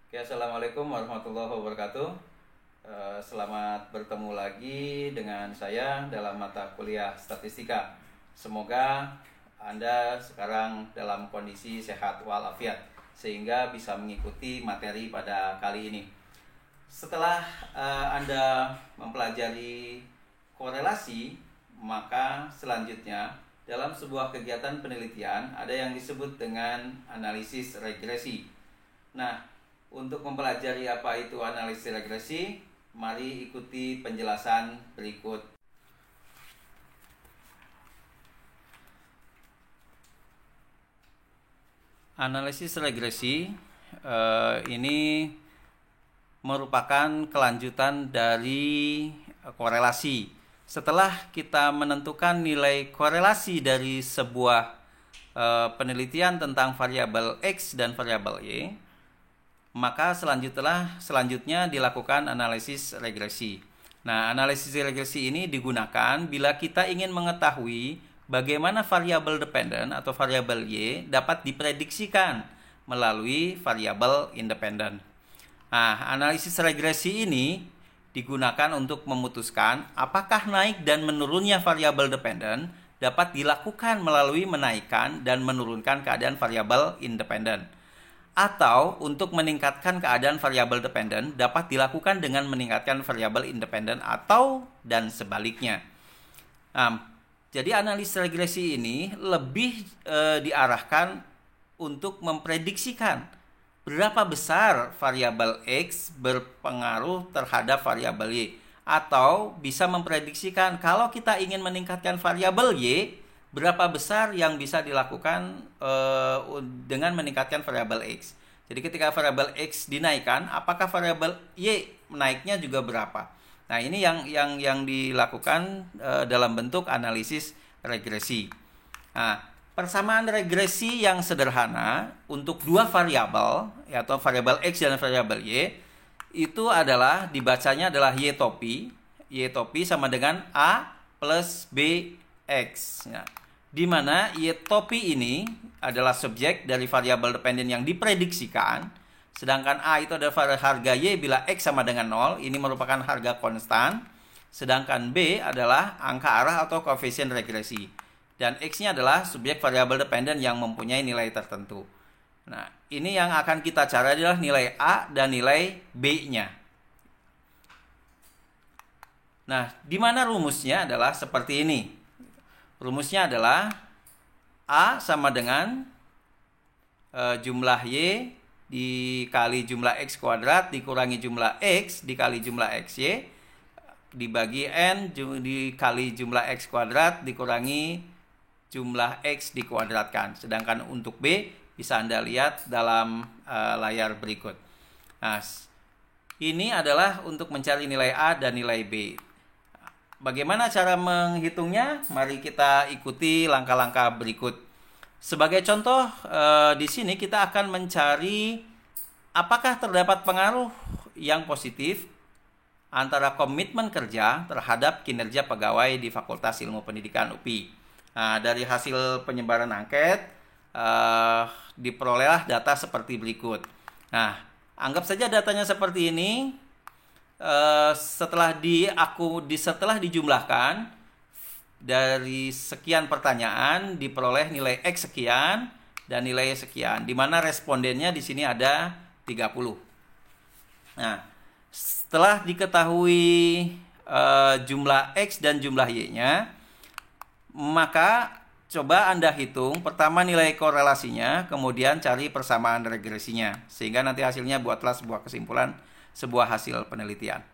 Oke, Assalamualaikum warahmatullahi wabarakatuh. Selamat bertemu lagi dengan saya dalam mata kuliah statistika. Semoga Anda sekarang dalam kondisi sehat walafiat sehingga bisa mengikuti materi pada kali ini. Setelah Anda mempelajari korelasi, maka selanjutnya dalam sebuah kegiatan penelitian ada yang disebut dengan analisis regresi. Nah, untuk mempelajari apa itu analisis regresi, mari ikuti penjelasan berikut. Analisis regresi ini merupakan kelanjutan dari korelasi. Setelah kita menentukan nilai korelasi dari sebuah penelitian tentang variabel X dan variabel Y, maka selanjutnya dilakukan analisis regresi. Nah, analisis regresi ini digunakan bila kita ingin mengetahui bagaimana variabel dependen atau variabel Y dapat diprediksikan melalui variabel independen. Nah, analisis regresi ini digunakan untuk memutuskan apakah naik dan menurunnya variabel dependen dapat dilakukan melalui menaikkan dan menurunkan keadaan variabel independen, atau untuk meningkatkan keadaan variabel dependen dapat dilakukan dengan meningkatkan variabel independen atau dan sebaliknya. Jadi analisis regresi ini lebih diarahkan untuk memprediksikan berapa besar variabel X berpengaruh terhadap variabel Y, atau bisa memprediksikan kalau kita ingin meningkatkan variabel Y, berapa besar yang bisa dilakukan dengan meningkatkan variabel X. Jadi ketika variabel X dinaikkan, apakah variabel Y naiknya juga berapa? Nah, ini yang dilakukan dalam bentuk analisis regresi. Nah, persamaan regresi yang sederhana untuk dua variabel, yaitu variabel X dan variabel Y, itu adalah dibacanya adalah Y topi. Y topi sama dengan A plus B X. Ya, di mana Y topi ini adalah subjek dari variabel dependen yang diprediksikan, sedangkan A itu adalah harga Y bila X sama dengan 0, ini merupakan harga konstan, sedangkan B adalah angka arah atau koefisien regresi, dan X-nya adalah subjek variabel dependen yang mempunyai nilai tertentu. Nah, ini yang akan kita cari adalah nilai A dan nilai B-nya. Nah, di mana rumusnya adalah seperti ini. Rumusnya adalah A sama dengan jumlah Y dikali jumlah X kuadrat dikurangi jumlah X dikali jumlah XY dibagi N dikali jumlah X kuadrat dikurangi jumlah X dikuadratkan. Sedangkan untuk B bisa Anda lihat dalam layar berikut. Nah, ini adalah untuk mencari nilai A dan nilai B. Bagaimana cara menghitungnya? Mari kita ikuti langkah-langkah berikut. Sebagai contoh, di sini kita akan mencari apakah terdapat pengaruh yang positif antara komitmen kerja terhadap kinerja pegawai di Fakultas Ilmu Pendidikan UPI. Nah, dari hasil penyebaran angket, diperolehlah data seperti berikut. Nah, anggap saja datanya seperti ini. Setelah dijumlahkan dari sekian pertanyaan diperoleh nilai X sekian dan nilai sekian, di mana respondennya di sini ada 30. Nah, setelah diketahui jumlah X dan jumlah Y-nya, maka coba Anda hitung pertama nilai korelasinya, kemudian cari persamaan regresinya, sehingga nanti hasilnya buatlah sebuah kesimpulan, sebuah hasil penelitian.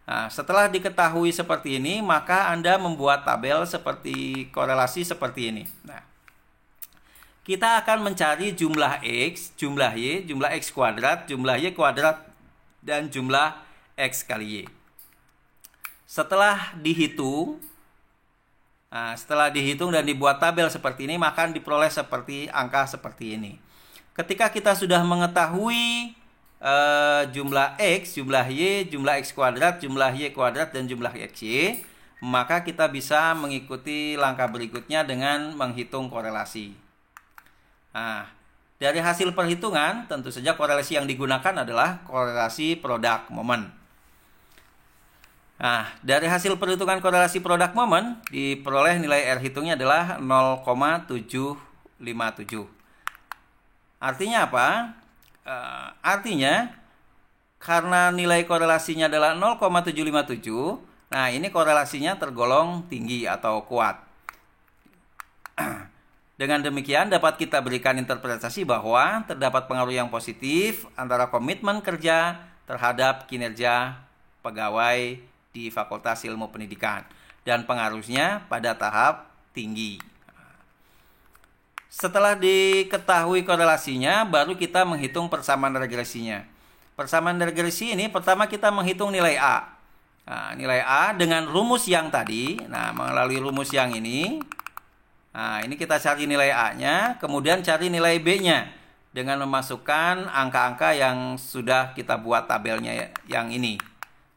Nah, setelah diketahui seperti ini, maka Anda membuat tabel seperti korelasi seperti ini. Nah, kita akan mencari jumlah X, jumlah Y, jumlah X kuadrat, jumlah Y kuadrat, dan jumlah X kali Y. Setelah dihitung dan dibuat tabel seperti ini, maka diperoleh seperti angka seperti ini. Ketika kita sudah mengetahui jumlah X, jumlah Y, jumlah X kuadrat, jumlah Y kuadrat, dan jumlah XY, maka kita bisa mengikuti langkah berikutnya dengan menghitung korelasi. Nah, Dari hasil perhitungan, tentu saja korelasi yang digunakan adalah korelasi produk momen. Nah, dari hasil perhitungan korelasi produk momen, diperoleh nilai R hitungnya adalah 0,757. Artinya apa? Artinya, karena nilai korelasinya adalah 0,757, nah ini korelasinya tergolong tinggi atau kuat. Dengan demikian dapat kita berikan interpretasi bahwa terdapat pengaruh yang positif antara komitmen kerja terhadap kinerja pegawai di Fakultas Ilmu Pendidikan dan pengaruhnya pada tahap tinggi. Setelah diketahui korelasinya, baru kita menghitung persamaan regresinya. Persamaan regresi ini pertama kita menghitung nilai A. Nah, nilai A dengan rumus yang tadi, nah melalui rumus yang ini. Nah, ini kita cari nilai A-nya, kemudian cari nilai B-nya dengan memasukkan angka-angka yang sudah kita buat tabelnya yang ini.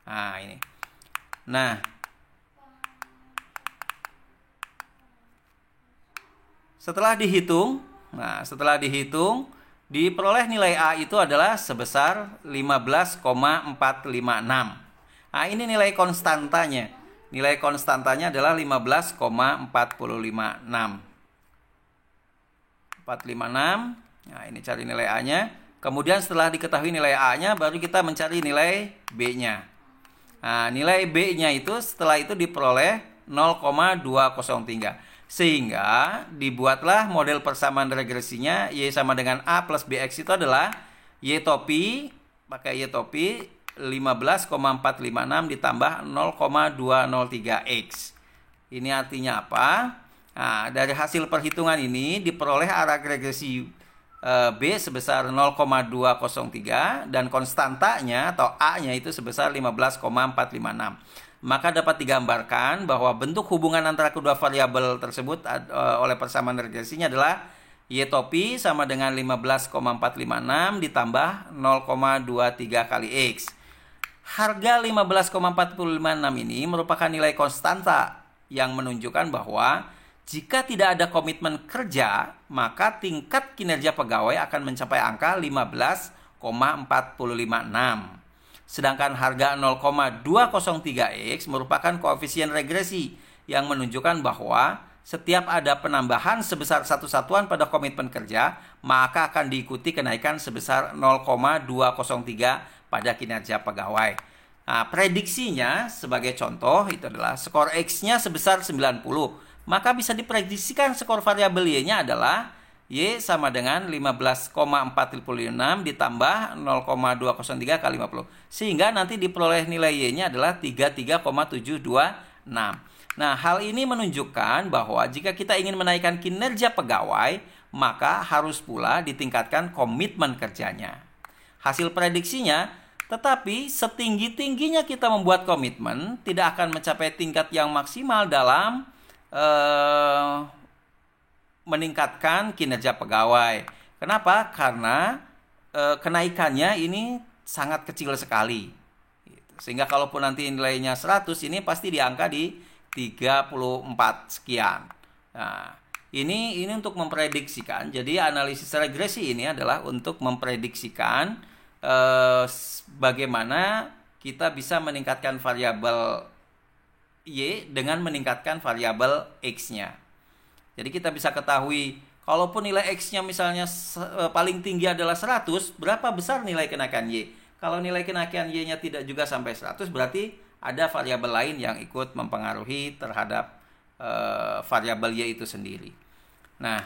Nah, ini. Nah, setelah dihitung, diperoleh nilai A itu adalah sebesar 15,456. Nah, ini nilai konstantanya. Nilai konstantanya adalah 15,456. 456. Nah, ini cari nilai A-nya. Kemudian setelah diketahui nilai A-nya, baru kita mencari nilai B-nya. Nah, nilai B-nya itu setelah itu diperoleh 0,203. Sehingga dibuatlah model persamaan regresinya Y sama dengan A plus BX itu adalah Y topi, pakai Y topi 15,456 ditambah 0,203X. Ini artinya apa? Nah, dari hasil perhitungan ini diperoleh arah regresi B sebesar 0,203 dan konstantanya atau A-nya itu sebesar 15,456. Maka dapat digambarkan bahwa bentuk hubungan antara kedua variabel tersebut oleh persamaan regresinya adalah Y topi sama dengan 15,456 ditambah 0,23 kali X. Harga 15,456 ini merupakan nilai konstanta yang menunjukkan bahwa jika tidak ada komitmen kerja, maka tingkat kinerja pegawai akan mencapai angka 15,456. Sedangkan harga 0,203X merupakan koefisien regresi yang menunjukkan bahwa setiap ada penambahan sebesar satu satuan pada komitmen kerja, maka akan diikuti kenaikan sebesar 0,203 pada kinerja pegawai. Nah, prediksinya sebagai contoh itu adalah skor X-nya sebesar 90. Maka bisa diprediksikan skor variabel Y-nya adalah Y sama dengan 15,456 ditambah 0,203 kali 50. Sehingga nanti diperoleh nilai Y-nya adalah 33,726. Nah, hal ini menunjukkan bahwa jika kita ingin menaikkan kinerja pegawai, maka harus pula ditingkatkan komitmen kerjanya. Hasil prediksinya, tetapi setinggi-tingginya kita membuat komitmen, tidak akan mencapai tingkat yang maksimal dalam meningkatkan kinerja pegawai. Kenapa? Karena kenaikannya ini sangat kecil sekali. Sehingga kalaupun nanti nilainya 100, ini pasti di angka di 34 sekian. Nah, ini untuk memprediksikan. Jadi analisis regresi ini adalah untuk memprediksikan bagaimana kita bisa meningkatkan variabel Y dengan meningkatkan variabel X-nya. Jadi kita bisa ketahui kalaupun nilai X-nya misalnya paling tinggi adalah 100, berapa besar nilai kenaikan Y? Kalau nilai kenaikan Y-nya tidak juga sampai 100, berarti ada variabel lain yang ikut mempengaruhi terhadap variabel Y itu sendiri. Nah,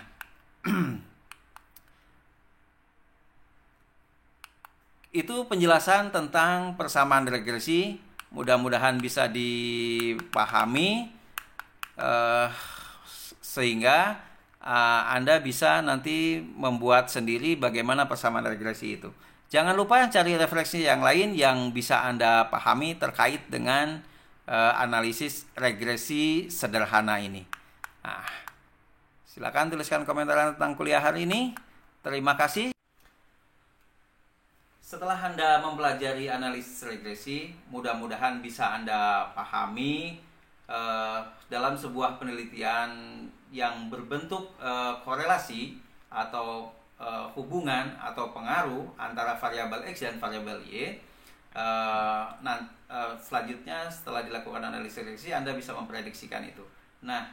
itu penjelasan tentang persamaan regresi. Mudah-mudahan bisa dipahami sehingga Anda bisa nanti membuat sendiri bagaimana persamaan regresi itu. Jangan lupa cari referensi yang lain yang bisa Anda pahami terkait dengan analisis regresi sederhana ini. Nah, silakan tuliskan komentar tentang kuliah hari ini. Terima kasih. Setelah Anda mempelajari analisis regresi, mudah-mudahan bisa Anda pahami dalam sebuah penelitian yang berbentuk korelasi atau hubungan atau pengaruh antara variabel X dan variabel Y. Selanjutnya setelah dilakukan analisis regresi, Anda bisa memprediksikan itu. Nah,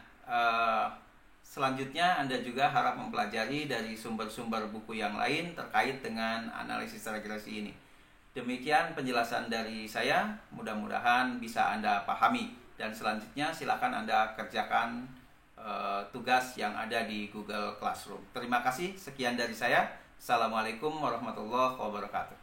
selanjutnya Anda juga harap mempelajari dari sumber-sumber buku yang lain terkait dengan analisis regresi ini. Demikian penjelasan dari saya, mudah-mudahan bisa Anda pahami. Dan selanjutnya silakan Anda kerjakan tugas yang ada di Google Classroom. Terima kasih, sekian dari saya. Assalamualaikum warahmatullahi wabarakatuh.